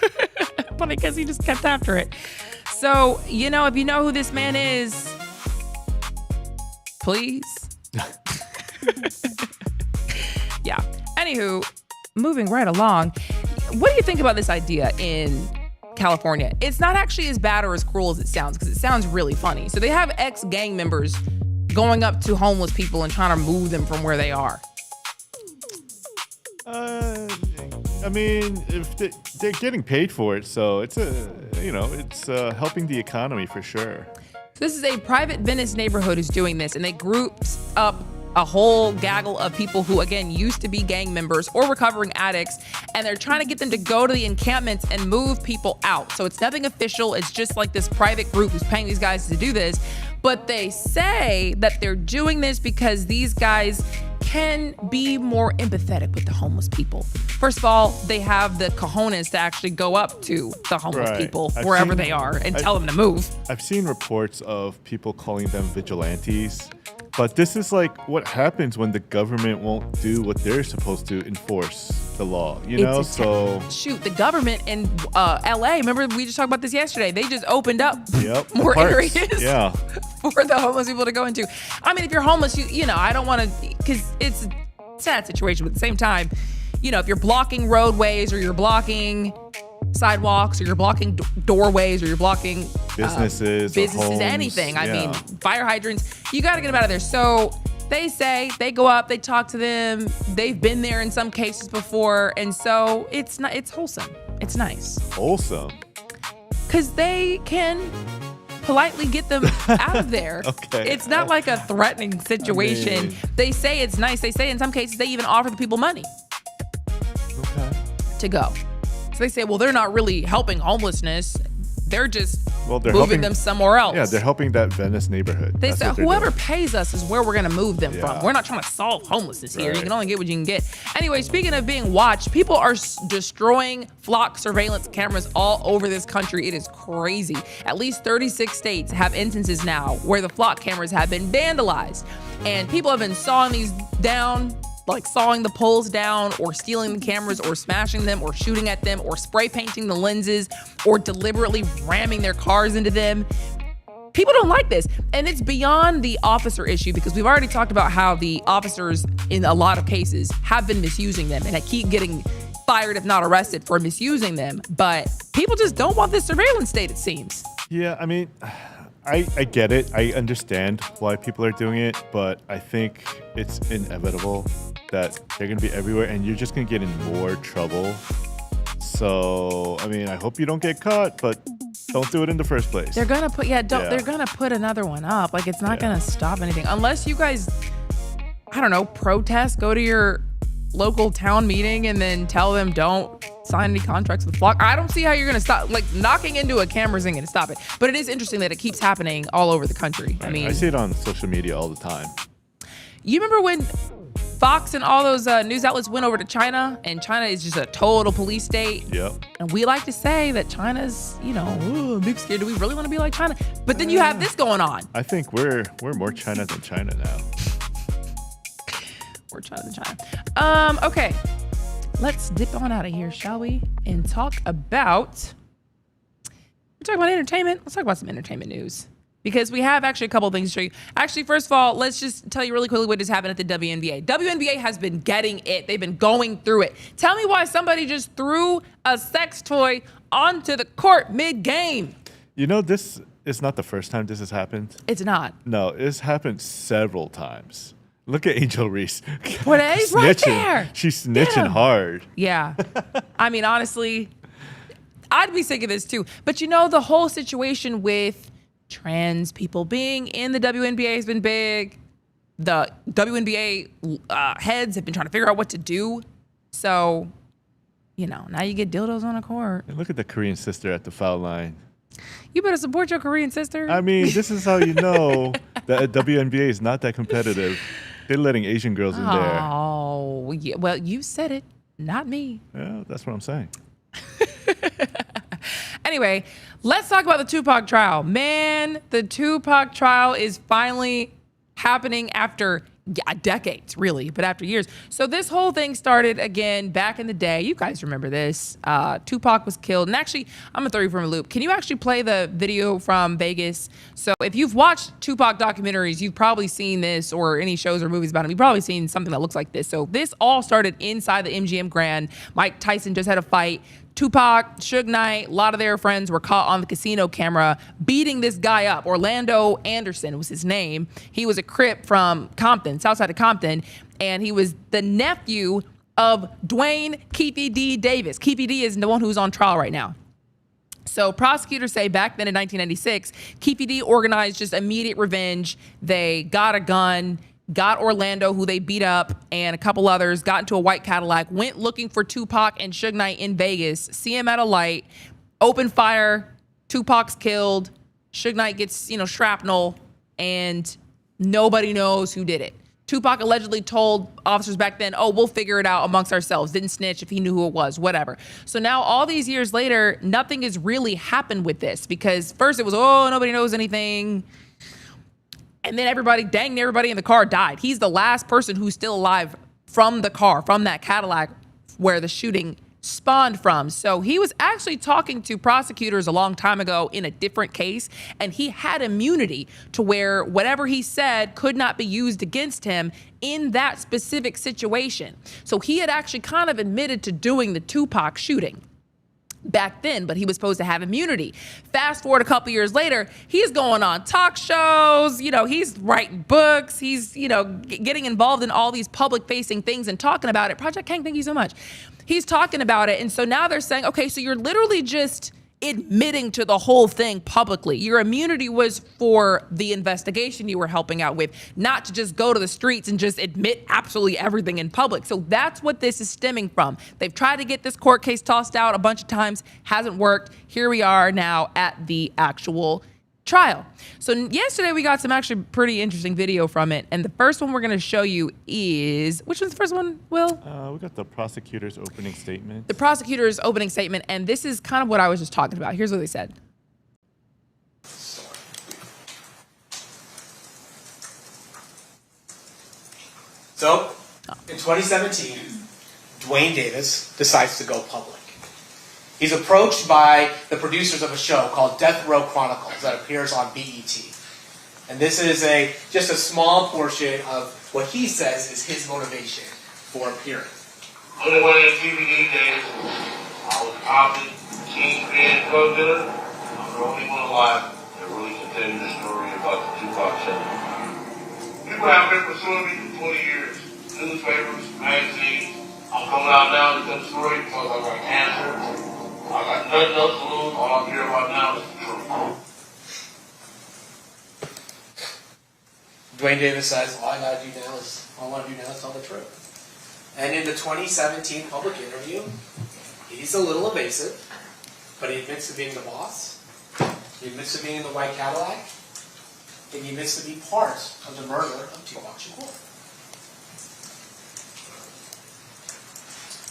But I guess he just kept after it. So, if you know who this man is, please. Yeah. Anywho, moving right along. What do you think about this idea in California? It's not actually as bad or as cruel as it sounds, because it sounds really funny. So they have ex-gang members going up to homeless people and trying to move them from where they are. I mean, if they're getting paid for it, so it's helping the economy for sure. So this is a private Venice neighborhood who's doing this, and they grouped up a whole gaggle of people who, again, used to be gang members or recovering addicts, and they're trying to get them to go to the encampments and move people out. So it's nothing official. It's just like this private group who's paying these guys to do this. But they say that they're doing this because these guys can be more empathetic with the homeless people. First of all, they have the cojones to actually go up to the homeless people wherever they are and tell them to move. I've seen reports of people calling them vigilantes. But this is like what happens when the government won't do what they're supposed to enforce the law, you know? Shoot, the government in LA, remember we just talked about this yesterday, they just opened up more parks. areas Yeah. for the homeless people to go into. I mean, if you're homeless, you know, I don't want to, because it's a sad situation, but at the same time, you know, if you're blocking roadways or you're blocking sidewalks or you're blocking doorways or you're blocking businesses, homes, anything. I mean, fire hydrants, you got to get them out of there. So they say, they go up, they talk to them. They've been there in some cases before. And so it's wholesome. It's nice. Wholesome. Because they can politely get them out of there. Okay. It's not like a threatening situation. I mean, they say it's nice. They say in some cases they even offer the people money to go. So they say, well, they're not really helping homelessness. They're just moving them somewhere else. Yeah, they're helping that Venice neighborhood. They say whoever pays us is where we're going to move them from. We're not trying to solve homelessness here. You can only get what you can get. Anyway, speaking of being watched, people are destroying flock surveillance cameras all over this country. It is crazy. At least 36 states have instances now where the flock cameras have been vandalized. And people have been sawing these down, like sawing the poles down or stealing the cameras or smashing them or shooting at them or spray painting the lenses or deliberately ramming their cars into them. People don't like this. And it's beyond the officer issue, because we've already talked about how the officers in a lot of cases have been misusing them and keep getting fired, if not arrested, for misusing them. But people just don't want this surveillance state, it seems. Yeah, I mean, I get it. I understand why people are doing it, but I think it's inevitable that they're going to be everywhere and you're just going to get in more trouble. So, I mean, I hope you don't get caught, but don't do it in the first place. They're going to put, they're going to put another one up. Like, it's not going to stop anything. Unless you guys, I don't know, protest, go to your local town meeting and then tell them don't sign any contracts with Flock. I don't see how you're going to stop. Like, knocking into a camera isn't going to stop it. But it is interesting that it keeps happening all over the country. I mean, I see it on social media all the time. You remember when Fox and all those news outlets went over to China, and China is just a total police state? Yep. And we like to say that China's, you know, I'm big scared. Do we really want to be like China? But then you have this going on. I think we're more China than China now. We're China than China. Okay. Let's dip on out of here, shall we? And talk about, we're talking about entertainment. Let's talk about some entertainment news, because we have actually a couple of things to show you. Actually, first of all, let's just tell you really quickly what just happened at the WNBA. WNBA has been getting it. They've been going through it. Tell me why somebody just threw a sex toy onto the court mid-game. You know, this is not the first time this has happened. It's not. No, it's happened several times. Look at Angel Reese. What is right there? She's snitching hard. Yeah. I mean, honestly, I'd be sick of this too. But you know, the whole situation with trans people being in the WNBA has been big. The WNBA heads have been trying to figure out what to do. So, you know, now you get dildos on a court. And look at the Korean sister at the foul line. You better support your Korean sister. I mean, this is how you know that WNBA is not that competitive. They're letting Asian girls in there. Oh, yeah. Well, you said it, not me. Yeah, that's what I'm saying. Anyway, let's talk about the Tupac trial. Man, the Tupac trial is finally happening after yeah, decades, really, but after years. So this whole thing started again back in the day. You guys remember this. Tupac was killed. And actually, I'm going to throw you from a loop. Can you actually play the video from Vegas? So if you've watched Tupac documentaries, you've probably seen this, or any shows or movies about him. You've probably seen something that looks like this. So this all started inside the MGM Grand. Mike Tyson just had a fight. Tupac, Suge Knight, a lot of their friends were caught on the casino camera beating this guy up. Orlando Anderson was his name. He was a Crip from Compton, south side of Compton, and he was the nephew of Dwayne Keefy D. Davis. Keefy D is the one who's on trial right now. So prosecutors say back then in 1996, Keefy D organized just immediate revenge. They got a gun, got Orlando, who they beat up, and a couple others, got into a white Cadillac, went looking for Tupac and Suge Knight in Vegas, see him at a light, open fire, Tupac's killed, Suge Knight gets, shrapnel, and nobody knows who did it. Tupac allegedly told officers back then, oh, we'll figure it out amongst ourselves, didn't snitch if he knew who it was, whatever. So now all these years later, nothing has really happened with this, because first it was, oh, nobody knows anything. And then everybody in the car died. He's the last person who's still alive from the car, from that Cadillac where the shooting spawned from. So he was actually talking to prosecutors a long time ago in a different case, and he had immunity to where whatever he said could not be used against him in that specific situation. So he had actually kind of admitted to doing the Tupac shooting back then, but he was supposed to have immunity. Fast forward a couple years later, he's going on talk shows, he's writing books, he's, getting involved in all these public facing things and talking about it. Project King, thank you so much. He's talking about it. And so now they're saying, okay, so you're literally just admitting to the whole thing publicly. Your immunity was for the investigation you were helping out with, not to just go to the streets and just admit absolutely everything in public. So that's what this is stemming from. They've tried to get this court case tossed out a bunch of times, hasn't worked. Here we are now at the actual trial. So yesterday we got some actually pretty interesting video from it. And the first one we're going to show you is, which one's the first one, Will? We got the prosecutor's opening statement. The prosecutor's opening statement. And this is kind of what I was just talking about. Here's what they said. So, in 2017, Dwayne Davis decides to go public. He's approached by the producers of a show called Death Row Chronicles that appears on BET. And this is just a small portion of what he says is his motivation for appearing. Only one of the DVD days, I was Compton, kingpin, drug dealer. I'm the only one alive that really can tell you the story about the Tupac show. People have been pursuing me for 20 years. Newspapers, magazines. I'm coming out now to tell the story because I got cancer. I got nothing else to lose. All I care about now is the truth. Dwayne Davis says, all I want to do now is tell the truth. And in the 2017 public interview, he's a little evasive, but he admits to being the boss. He admits to being in the white Cadillac. And he admits to be part of the murder of Tupac Shakur.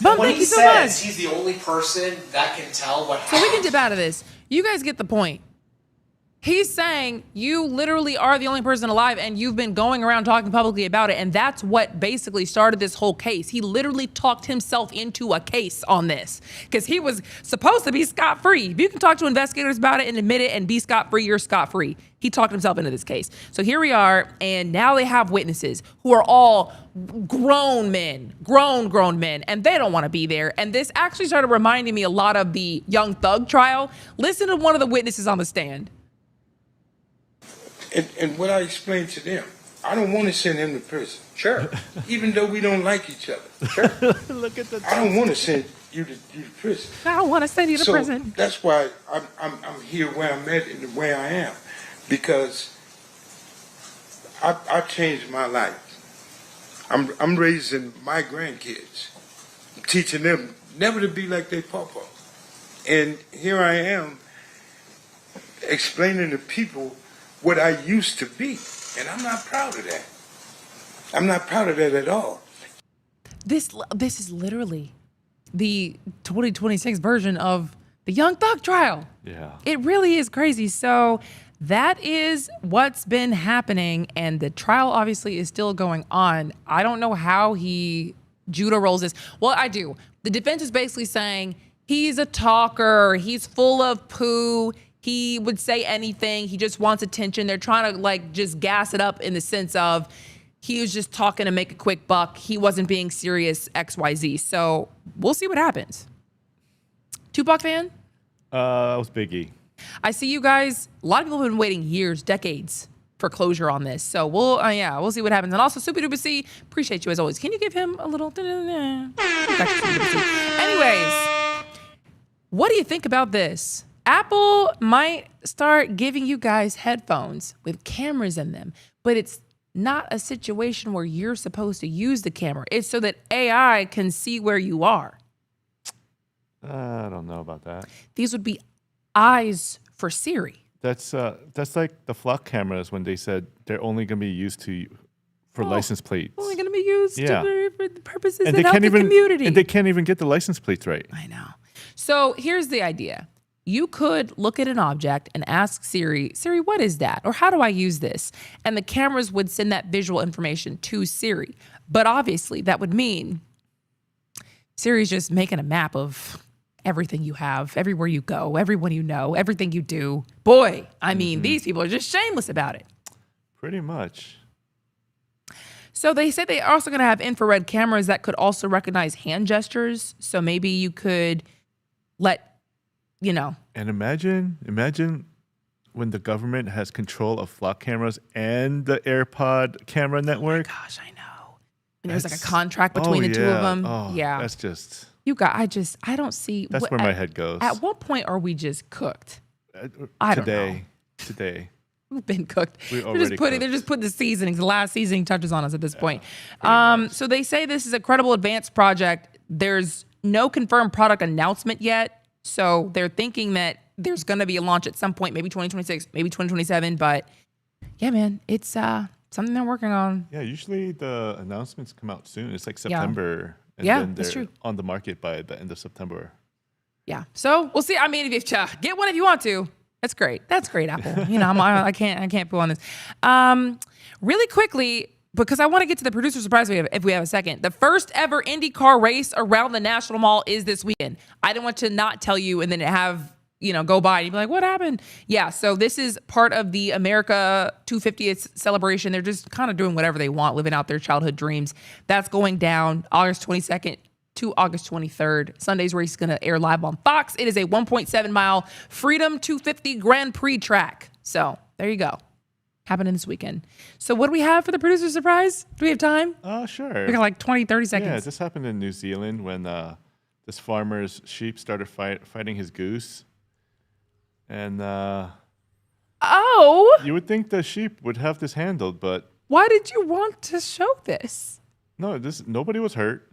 Bum, when thank he you so says much. he's the only person that can tell what So happened. we can dip out of this. You guys get the point. He's saying you literally are the only person alive and you've been going around talking publicly about it. And that's what basically started this whole case. He literally talked himself into a case on this because he was supposed to be scot-free. If you can talk to investigators about it and admit it and be scot-free, you're scot-free. He talked himself into this case. So here we are. And now they have witnesses who are all grown men, grown men, and they don't want to be there. And this actually started reminding me a lot of the Young Thug trial. Listen to one of the witnesses on the stand. And what I explained to them, I don't want to send him to prison. Sure. Even though we don't like each other. Sure. Look at the. I don't want to send you to prison. I don't want to send you to So prison. that's why I'm here where I'm at and where I am, because I changed my life. I'm raising my grandkids, I'm teaching them never to be like their papa, and here I am explaining to people what I used to be, and I'm not proud of that. I'm not proud of that at all. This is literally the 2026 version of the Young Thug trial. Yeah. It really is crazy. So that is what's been happening, and the trial obviously is still going on. I don't know how he judo rolls this. Well, I do. The defense is basically saying he's a talker, he's full of poo, he would say anything, he just wants attention. They're trying to like just gas it up in the sense of he was just talking to make a quick buck. He wasn't being serious, XYZ. So we'll see what happens. Tupac fan? I was Biggie. I see you guys, a lot of people have been waiting years, decades for closure on this. So we'll see what happens. And also, Super Duper C, appreciate you as always. Can you give him a little? Anyways, what do you think about this? Apple might start giving you guys headphones with cameras in them, but it's not a situation where you're supposed to use the camera. It's so that AI can see where you are. I don't know about that. These would be eyes for Siri. That's like the flock cameras when they said they're only going to be used for license plates. Only going to be used for the purposes and that help the community. And they can't even get the license plates right. I know. So here's the idea. You could look at an object and ask Siri, what is that? Or how do I use this? And the cameras would send that visual information to Siri. But obviously that would mean Siri's just making a map of everything you have, everywhere you go, everyone you know, everything you do. Boy, I mean, these people are just shameless about it. Pretty much. So they said they're also going to have infrared cameras that could also recognize hand gestures. So maybe you could And imagine when the government has control of flock cameras and the AirPod camera network. Oh my gosh, I know. And there's like a contract between the two of them. Oh, yeah. That's just... I don't see. That's where my head goes. At what point are we just cooked? I don't know. Today. We've been cooked. They're just putting the seasonings, the last seasoning touches on us at this point. So they say this is a credible advanced project. There's no confirmed product announcement yet. So they're thinking that there's going to be a launch at some point, maybe 2026, maybe 2027. But yeah, man, it's something they're working on. Yeah, usually the announcements come out soon. It's like September. And yeah, then that's they're true. on the market by the end of September. Yeah. So we'll see. I mean, if you get one if you want to. That's great. That's great, Apple. I can't put on this. Really quickly, because I want to get to the producer surprise if we have a second. The first ever IndyCar race around the National Mall is this weekend. I didn't want to not tell you and then have go by and you'd be like, what happened? Yeah, so this is part of the America 250th celebration. They're just kind of doing whatever they want, living out their childhood dreams. That's going down August 22nd to August 23rd. Sunday's race is going to air live on Fox. It is a 1.7 mile Freedom 250 Grand Prix track. So there you go. Happening this weekend. So what do we have for the producer surprise? Do we have time? Sure. We got like 20, 30 seconds. Yeah, this happened in New Zealand when this farmer's sheep started fighting his goose. And you would think the sheep would have this handled, but why did you want to show this? No, nobody was hurt.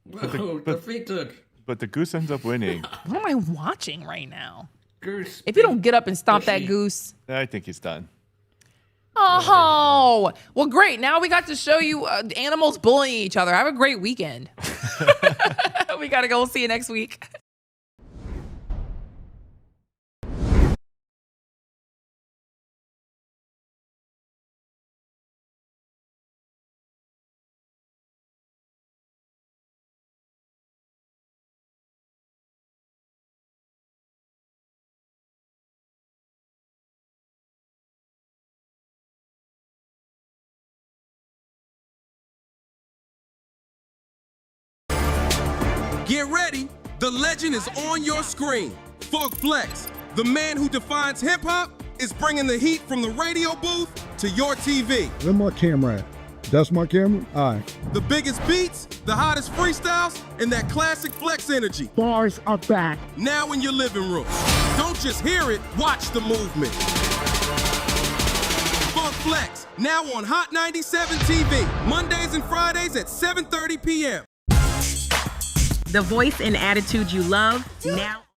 But the goose ends up winning. What am I watching right now? Goose. If you don't get up and stomp that goose, I think he's done. Oh, well, great. Now we got to show you animals bullying each other. Have a great weekend. We got to go. We'll see you next week. Get ready, the legend is on your screen. Funk Flex, the man who defines hip-hop, is bringing the heat from the radio booth to your TV. Where's my camera at? That's my camera? All right. The biggest beats, the hottest freestyles, and that classic Flex energy. Bars are back. Now in your living room. Don't just hear it, watch the movement. Funk Flex, now on Hot 97 TV, Mondays and Fridays at 7:30 p.m. The voice and attitude you love, now